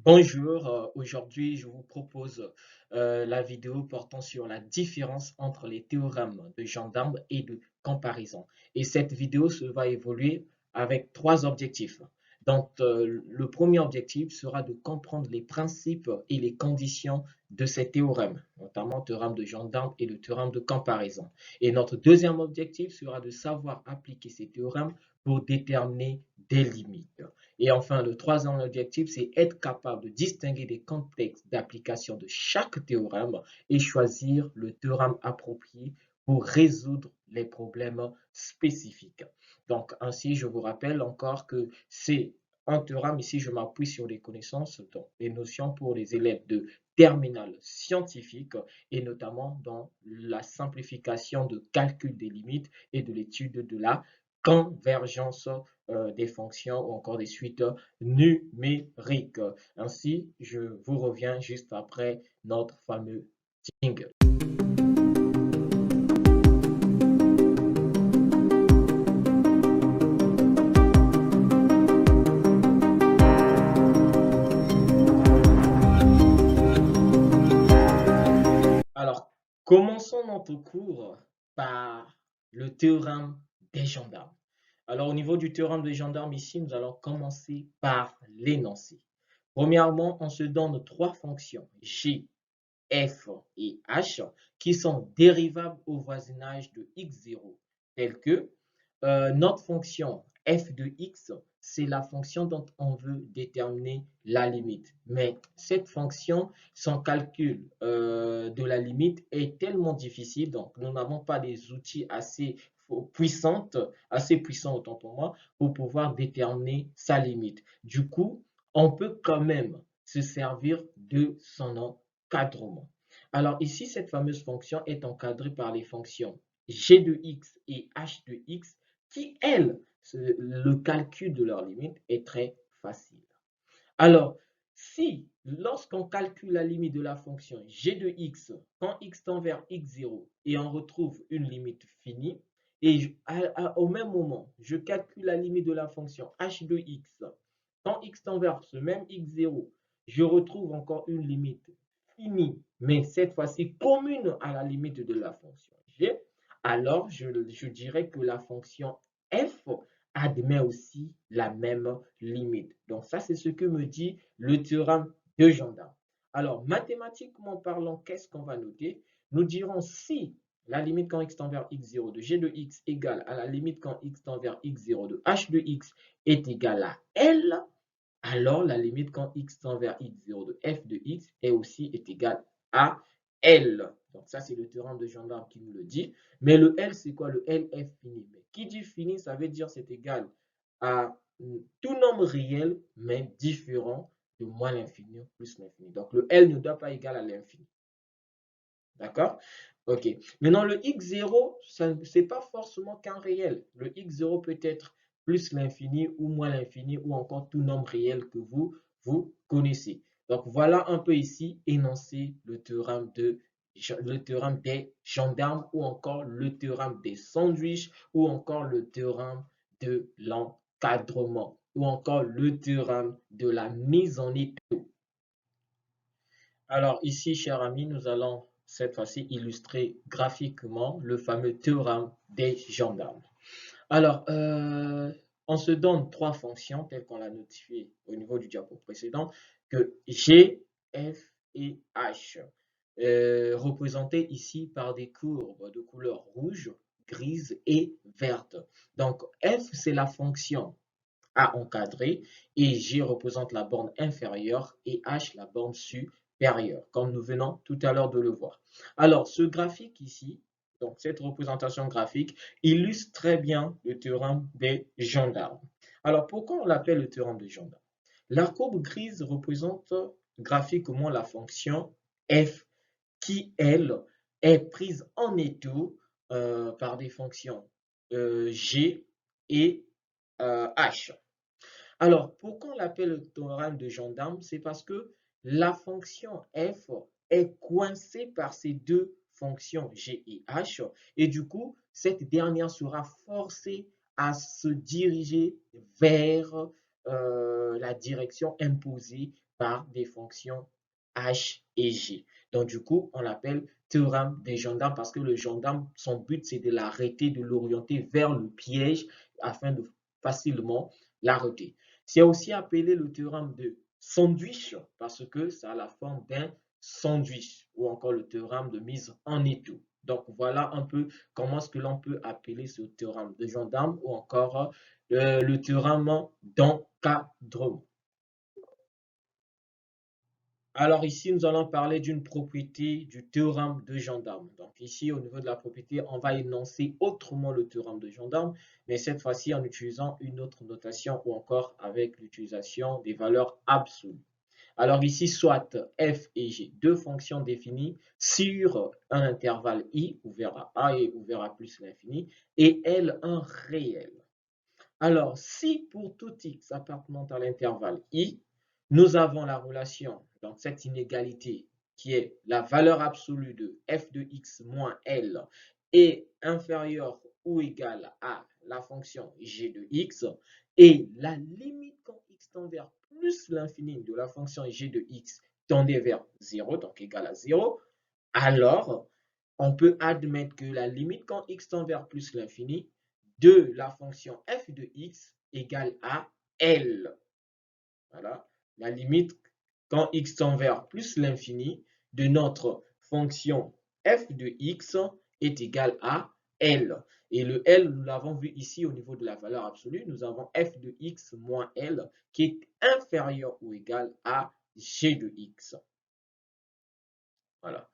Bonjour, aujourd'hui je vous propose la vidéo portant sur la différence entre les théorèmes de gendarme et de comparaison. Et cette vidéo se va évoluer avec trois objectifs. Donc, le premier objectif sera de comprendre les principes et les conditions de ces théorèmes, notamment le théorème de gendarme et le théorème de comparaison. Et notre deuxième objectif sera de savoir appliquer ces théorèmes pour déterminer des limites. Et enfin, le troisième objectif, c'est être capable de distinguer des contextes d'application de chaque théorème et choisir le théorème approprié pour résoudre les problèmes spécifiques. Donc, ainsi, je vous rappelle encore que c'est un théorème, ici, je m'appuie sur les connaissances, donc les notions pour les élèves de terminale scientifique et notamment dans la simplification de calcul des limites et de l'étude de la convergence des fonctions ou encore des suites numériques. Ainsi, je vous reviens juste après notre fameux jingle. Alors, commençons notre cours par le théorème des gendarmes. Alors, au niveau du théorème des gendarmes, ici, nous allons commencer par l'énoncé. Premièrement, on se donne trois fonctions, g, f et h, qui sont dérivables au voisinage de x0, telles que notre fonction f de x, c'est la fonction dont on veut déterminer la limite. Mais cette fonction, son calcul de la limite est tellement difficile, donc nous n'avons pas des outils assez puissants autant pour moi, pour pouvoir déterminer sa limite. Du coup, on peut quand même se servir de son encadrement. Alors ici, cette fameuse fonction est encadrée par les fonctions g de x et h de x qui, elles, le calcul de leur limite est très facile. Alors, si lorsqu'on calcule la limite de la fonction g de x, quand x tend vers x0 et on retrouve une limite finie, et au même moment, je calcule la limite de la fonction h de x, quand x tend vers ce même x0, je retrouve encore une limite finie, mais cette fois-ci commune à la limite de la fonction g, alors je dirais que la fonction f admet aussi la même limite. Donc ça, c'est ce que me dit le théorème de gendarme. Alors, mathématiquement parlant, qu'est-ce qu'on va noter? Nous dirons si la limite quand x tend vers x0 de g de x égale à la limite quand x tend vers x0 de h de x est égale à L, alors la limite quand x tend vers x0 de f de x est égale à L. Donc ça, c'est le théorème de gendarme qui nous le dit. Mais le L, c'est quoi? Le L est fini. Mais qui dit fini, ça veut dire c'est égal à tout nombre réel, mais différent de moins l'infini plus l'infini. Donc le L ne doit pas égal à l'infini. D'accord? Ok. Maintenant, le x0, ce n'est pas forcément qu'un réel. Le x0 peut être plus l'infini ou moins l'infini ou encore tout nombre réel que vous connaissez. Donc, voilà un peu ici énoncé le théorème des gendarmes ou encore le théorème des sandwichs ou encore le théorème de l'encadrement ou encore le théorème de la mise en étau. Alors ici, chers amis, nous allons cette fois-ci illustrer graphiquement le fameux théorème des gendarmes. Alors, on se donne trois fonctions telles qu'on l'a notifié au niveau du diapo précédent, que G, F et H, représentées ici par des courbes de couleur rouge, grise et verte. Donc, F, c'est la fonction à encadrer et G représente la borne inférieure et H la borne supérieure, comme nous venons tout à l'heure de le voir. Alors, ce graphique ici, donc cette représentation graphique, illustre très bien le théorème des gendarmes. Alors, pourquoi on l'appelle le théorème des gendarmes? La courbe grise représente graphiquement la fonction f qui, elle, est prise en étau par des fonctions g et h. Alors, pourquoi on l'appelle le théorème de gendarme? C'est parce que la fonction f est coincée par ces deux fonctions g et h, et du coup, cette dernière sera forcée à se diriger vers la direction imposée par des fonctions h et g. Donc, du coup, on l'appelle théorème des gendarmes parce que le gendarme, son but, c'est de l'arrêter, de l'orienter vers le piège afin de facilement l'arrêter. C'est aussi appelé le théorème de sandwich parce que ça a la forme d'un sandwich ou encore le théorème de mise en étau. Donc, voilà un peu comment est-ce que l'on peut appeler ce théorème de gendarme ou encore le théorème d'encadrement. Alors ici, nous allons parler d'une propriété du théorème de gendarme. Donc ici, au niveau de la propriété, on va énoncer autrement le théorème de gendarme, mais cette fois-ci en utilisant une autre notation ou encore avec l'utilisation des valeurs absolues. Alors ici, soit f et g, deux fonctions définies sur un intervalle i ouvert à a et ouvert à plus l'infini, et L un réel. Alors, si pour tout x appartenant à l'intervalle i, nous avons la relation, donc cette inégalité qui est la valeur absolue de f de x moins L est inférieure ou égale à la fonction g de x, et la limite quand x tend vers plus l'infini de la fonction g de x tendait vers 0, donc égale à 0, alors on peut admettre que la limite quand x tend vers plus l'infini de la fonction f de x égale à L. Voilà. La limite quand x tend vers plus l'infini de notre fonction f de x est égale à L. Et le L, nous l'avons vu ici au niveau de la valeur absolue, nous avons f de x moins L qui est inférieur ou égal à g de x. Voilà.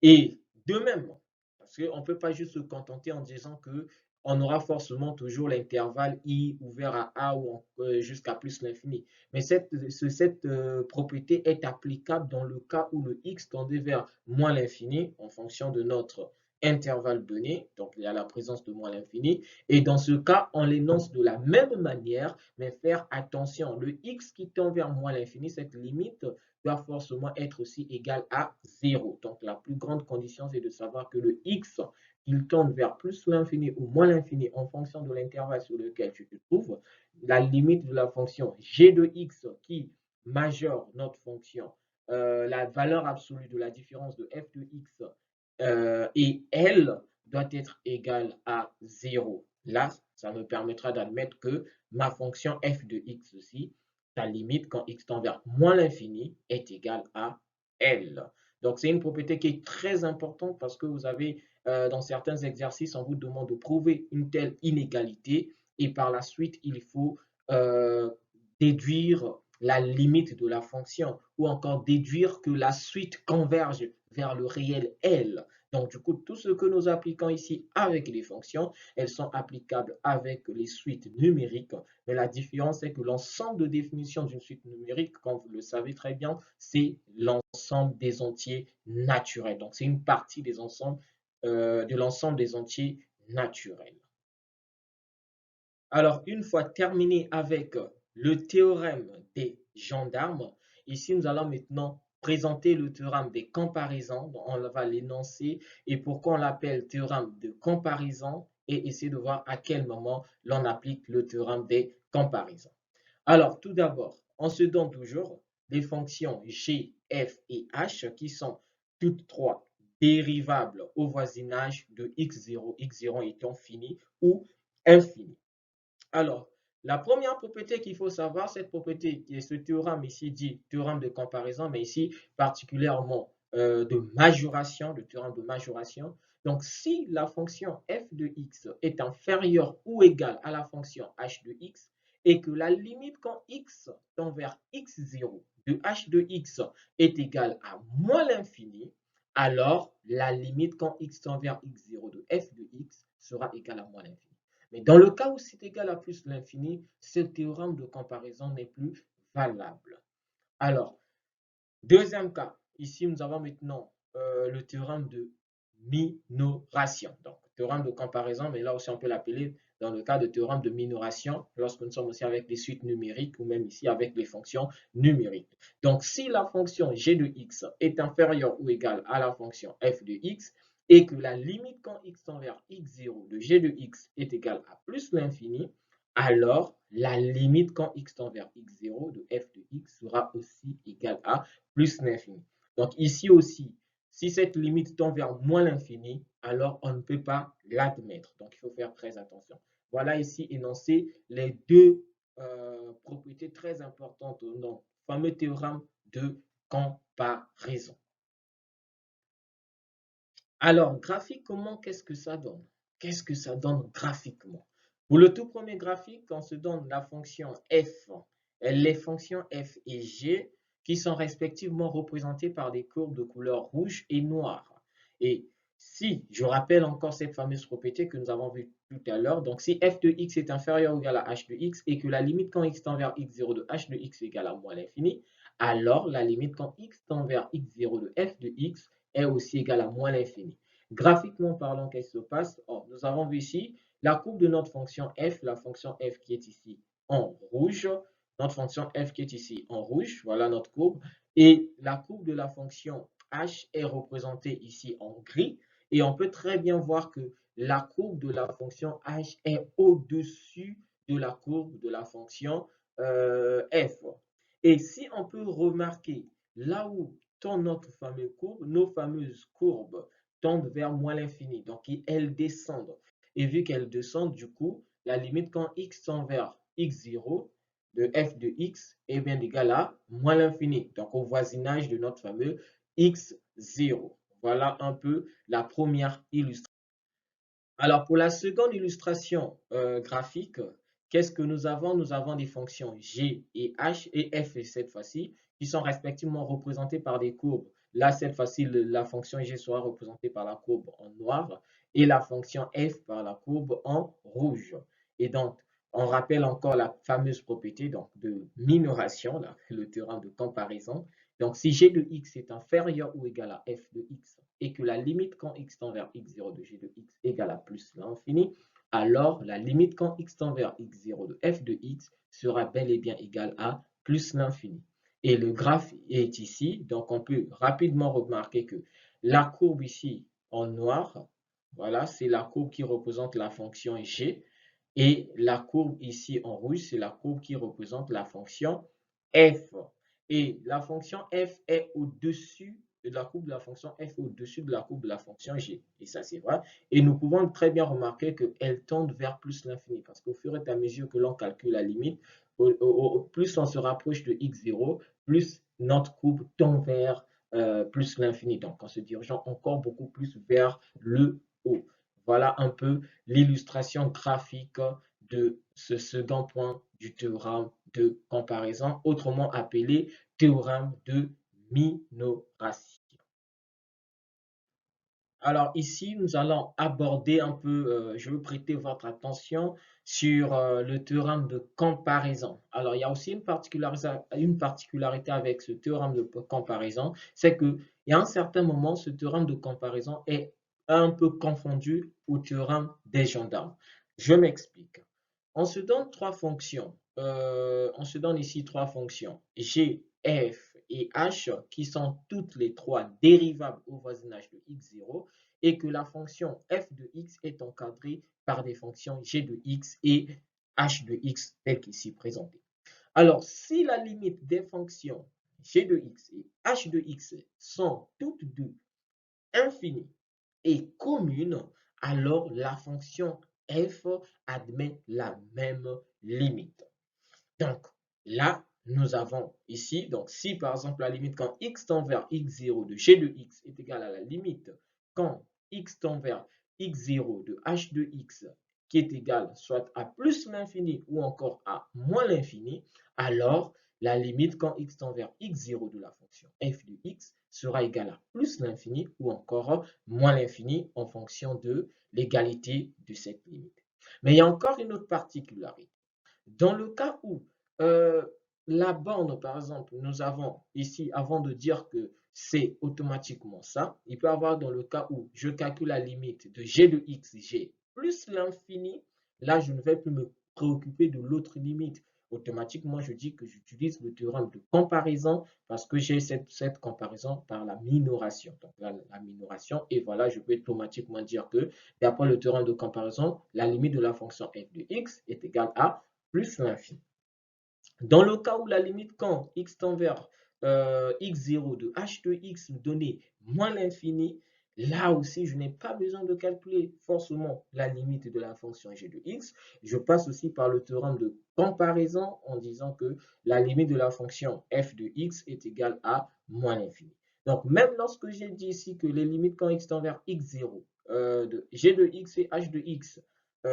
Et de même, parce qu'on ne peut pas juste se contenter en disant que on aura forcément toujours l'intervalle i ouvert à a ou jusqu'à plus l'infini. Mais cette propriété est applicable dans le cas où le x tendait vers moins l'infini en fonction de notre intervalle donné. Donc, il y a la présence de moins l'infini. Et dans ce cas, on l'énonce de la même manière, mais faire attention. Le x qui tend vers moins l'infini, cette limite doit forcément être aussi égal à 0. Donc, la plus grande condition, c'est de savoir que le x, il tend vers plus l'infini ou moins l'infini en fonction de l'intervalle sur lequel tu te trouves. La limite de la fonction g de x qui majeure notre fonction, la valeur absolue de la différence de f de x et L doit être égale à 0. Là, ça me permettra d'admettre que ma fonction f de x aussi, sa limite quand x tend vers moins l'infini est égale à L. Donc, c'est une propriété qui est très importante parce que vous avez, dans certains exercices, on vous demande de prouver une telle inégalité et par la suite, il faut déduire la limite de la fonction ou encore déduire que la suite converge vers le réel L. Donc, du coup, tout ce que nous appliquons ici avec les fonctions, elles sont applicables avec les suites numériques. Mais la différence, c'est que l'ensemble de définition d'une suite numérique, comme vous le savez très bien, c'est l'ensemble des entiers naturels. Donc, c'est une partie des ensembles, de l'ensemble des entiers naturels. Alors, une fois terminé avec le théorème des gendarmes, ici, nous allons maintenant présenter le théorème des comparaisons. Donc, on va l'énoncer et pourquoi on l'appelle théorème de comparaison et essayer de voir à quel moment l'on applique le théorème des comparaisons. Alors, tout d'abord, on se donne toujours des fonctions g, f et h qui sont toutes trois dérivables au voisinage de x0, x0 étant fini ou infini. Alors, la première propriété qu'il faut savoir, cette propriété, qui est ce théorème ici dit théorème de comparaison, mais ici particulièrement de majoration, le théorème de majoration. Donc, si la fonction f de x est inférieure ou égale à la fonction h de x, et que la limite quand x tend vers x0 de h de x est égale à moins l'infini, alors la limite quand x tend vers x0 de f de x sera égale à moins l'infini. Mais dans le cas où c'est égal à plus l'infini, ce théorème de comparaison n'est plus valable. Alors, deuxième cas, ici nous avons maintenant le théorème de minoration. Donc, théorème de comparaison, mais là aussi on peut l'appeler dans le cas de théorème de minoration, lorsque nous sommes aussi avec des suites numériques ou même ici avec les fonctions numériques. Donc, si la fonction g de x est inférieure ou égale à la fonction f de x, et que la limite quand x tend vers x0 de g de x est égale à plus l'infini, alors la limite quand x tend vers x0 de f de x sera aussi égale à plus l'infini. Donc ici aussi, si cette limite tend vers moins l'infini, alors on ne peut pas l'admettre. Donc il faut faire très attention. Voilà ici énoncé les deux propriétés très importantes dans le fameux théorème de comparaison. Alors, graphiquement, qu'est-ce que ça donne? Qu'est-ce que ça donne graphiquement? Pour le tout premier graphique, on se donne la fonction f, les fonctions f et g qui sont respectivement représentées par des courbes de couleur rouge et noire. Et si, je rappelle encore cette fameuse propriété que nous avons vue tout à l'heure, donc si f de x est inférieur ou égal à h de x et que la limite quand x tend vers x0 de h de x est égale à moins l'infini, alors la limite quand x tend vers x0 de f de x est aussi égale à moins l'infini. Graphiquement parlant, qu'est-ce qui se passe? Oh, nous avons vu ici la courbe de notre fonction f, la fonction f qui est ici en rouge, notre fonction f qui est ici en rouge, voilà notre courbe, et la courbe de la fonction h est représentée ici en gris, et on peut très bien voir que la courbe de la fonction h est au-dessus de la courbe de la fonction f. Et si on peut remarquer là où tend notre fameuse courbe, nos fameuses courbes tendent vers moins l'infini, donc elles descendent. Et vu qu'elles descendent, du coup, la limite quand x tend vers x0 de f de x est bien égal à moins l'infini, donc au voisinage de notre fameux x0. Voilà un peu la première illustration. Alors, pour la seconde illustration graphique, qu'est-ce que nous avons? Nous avons des fonctions g et h et f cette fois-ci, qui sont respectivement représentées par des courbes. Là, cette fois-ci, la fonction g sera représentée par la courbe en noir et la fonction f par la courbe en rouge. Et donc, on rappelle encore la fameuse propriété donc, de minoration, là, le théorème de comparaison. Donc, si g de x est inférieur ou égal à f de x, et que la limite quand x tend vers x0 de g de x égale à plus l'infini, alors la limite quand x tend vers x0 de f de x sera bel et bien égale à plus l'infini. Et le graphe est ici, donc on peut rapidement remarquer que la courbe ici en noir, voilà, c'est la courbe qui représente la fonction g, et la courbe ici en rouge, c'est la courbe qui représente la fonction f. Et la fonction f est au-dessus de la courbe de la fonction f au-dessus de la courbe de la fonction g. Et ça, c'est vrai. Et nous pouvons très bien remarquer qu'elle tend vers plus l'infini. Parce qu'au fur et à mesure que l'on calcule la limite, plus on se rapproche de x0, plus notre courbe tend vers plus l'infini. Donc, en se dirigeant encore beaucoup plus vers le haut. Voilà un peu l'illustration graphique de ce second point du théorème de comparaison, autrement appelé théorème de minoration. Alors ici, nous allons aborder un peu, je veux prêter votre attention sur le théorème de comparaison. Alors il y a aussi une particularité avec ce théorème de comparaison, c'est qu'il y a un certain moment, ce théorème de comparaison est un peu confondu au théorème des gendarmes. Je m'explique. On se donne trois fonctions. On se donne ici trois fonctions, g, f et h, qui sont toutes les trois dérivables au voisinage de x0, et que la fonction f de x est encadrée par des fonctions g de x et h de x, telles qu'ici présentées. Alors, si la limite des fonctions g de x et h de x sont toutes deux infinies et communes, alors la fonction f admet la même limite. Donc, là, nous avons ici, donc si par exemple la limite quand x tend vers x0 de g de x est égale à la limite quand x tend vers x0 de h de x qui est égal soit à plus l'infini ou encore à moins l'infini, alors la limite quand x tend vers x0 de la fonction f de x sera égale à plus l'infini ou encore moins l'infini en fonction de l'égalité de cette limite. Mais il y a encore une autre particularité. Dans le cas où la borne, par exemple, nous avons ici, avant de dire que c'est automatiquement ça, il peut y avoir dans le cas où je calcule la limite de g de x, g plus l'infini, là, je ne vais plus me préoccuper de l'autre limite. automatiquement, je dis que j'utilise le théorème de comparaison parce que j'ai cette comparaison par la minoration. Donc, la minoration, et voilà, je peux automatiquement dire que d'après le théorème de comparaison, la limite de la fonction f de x est égale à plus l'infini. Dans le cas où la limite quand x tend vers x0 de h de x donnée moins l'infini, là aussi, je n'ai pas besoin de calculer forcément la limite de la fonction g de x. Je passe aussi par le théorème de comparaison en disant que la limite de la fonction f de x est égale à moins l'infini. Donc, même lorsque j'ai dit ici que les limites quand x tend vers x0 de g de x et h de x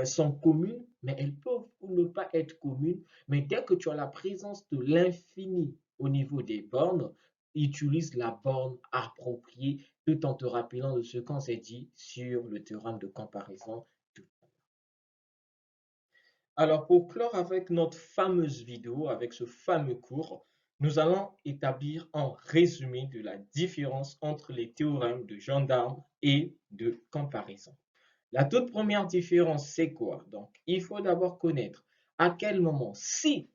sont communes, mais elles peuvent ou ne pas être communes. Mais dès que tu as la présence de l'infini au niveau des bornes, utilise la borne appropriée tout en te rappelant de ce qu'on s'est dit sur le théorème de comparaison. Alors, pour clore avec notre fameuse vidéo, avec ce fameux cours, nous allons établir un résumé de la différence entre les théorèmes de gendarme et de comparaison. La toute première différence, c'est quoi? Donc, il faut d'abord connaître à quel moment, si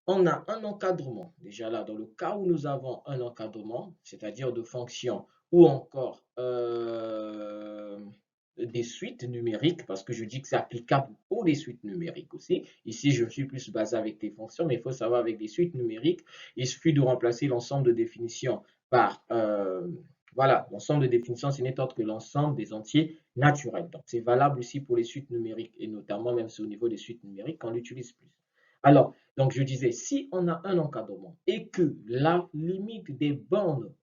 on a un encadrement, déjà là, dans le cas où nous avons un encadrement, c'est-à-dire de fonctions ou encore des suites numériques, parce que je dis que c'est applicable pour les suites numériques aussi. Ici, je suis plus basé avec des fonctions, mais il faut savoir avec des suites numériques, il suffit de remplacer l'ensemble de définitions par voilà, l'ensemble de définitions, ce n'est autre que l'ensemble des entiers naturels. Donc, c'est valable aussi pour les suites numériques et notamment même si au niveau des suites numériques qu'on l'utilise plus. Alors, donc je disais, si on a un encadrement et que la limite des bornes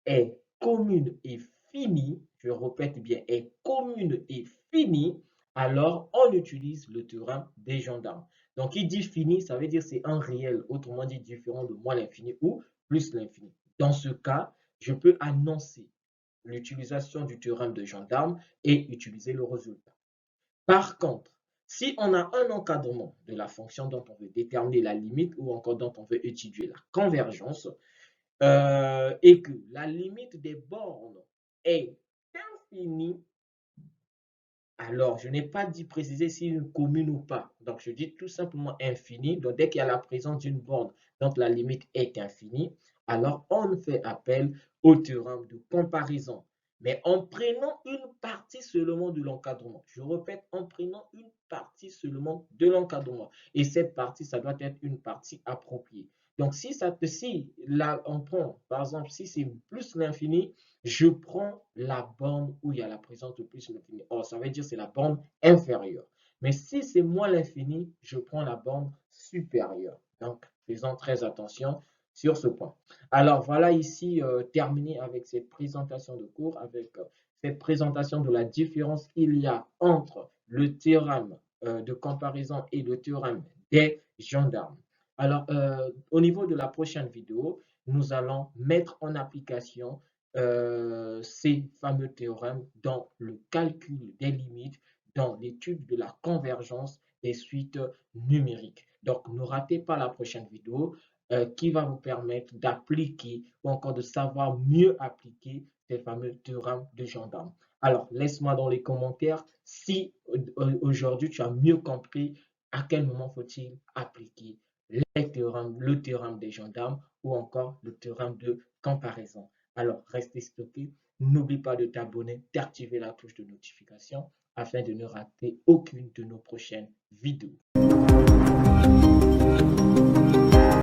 est commune et finie, je répète bien, est commune et finie, alors on utilise le théorème des gendarmes. Donc, il dit fini, ça veut dire c'est un réel, autrement dit différent de moins l'infini ou plus l'infini. Dans ce cas, je peux annoncer l'utilisation du théorème de gendarme et utiliser le résultat. Par contre, si on a un encadrement de la fonction dont on veut déterminer la limite ou encore dont on veut étudier la convergence, et que la limite des bornes est infinie, alors je n'ai pas dit préciser si une commune ou pas. Donc je dis tout simplement infinie. Donc dès qu'il y a la présence d'une borne dont la limite est infinie, alors on fait appel au théorème de comparaison. Mais en prenant une partie seulement de l'encadrement. Je répète, en prenant une partie seulement de l'encadrement. Et cette partie, ça doit être une partie appropriée. Donc, si là, on prend, par exemple, si c'est plus l'infini, je prends la borne où il y a la présence de plus l'infini. Or, ça veut dire que c'est la borne inférieure. Mais si c'est moins l'infini, je prends la borne supérieure. Donc, faisons très attention sur ce point. Alors, voilà ici terminé avec cette présentation de cours, avec cette présentation de la différence qu'il y a entre le théorème de comparaison et le théorème des gendarmes. Alors, au niveau de la prochaine vidéo, nous allons mettre en application ces fameux théorèmes dans le calcul des limites, dans l'étude de la convergence des suites numériques. Donc, ne ratez pas la prochaine vidéo qui va vous permettre d'appliquer ou encore de savoir mieux appliquer ces fameux théorèmes de gendarme. Alors, laisse-moi dans les commentaires si aujourd'hui tu as mieux compris à quel moment faut-il appliquer le théorème des gendarmes ou encore le théorème de comparaison. Alors, restez stocké. N'oublie pas de t'abonner, d'activer la cloche de notification afin de ne rater aucune de nos prochaines vidéos.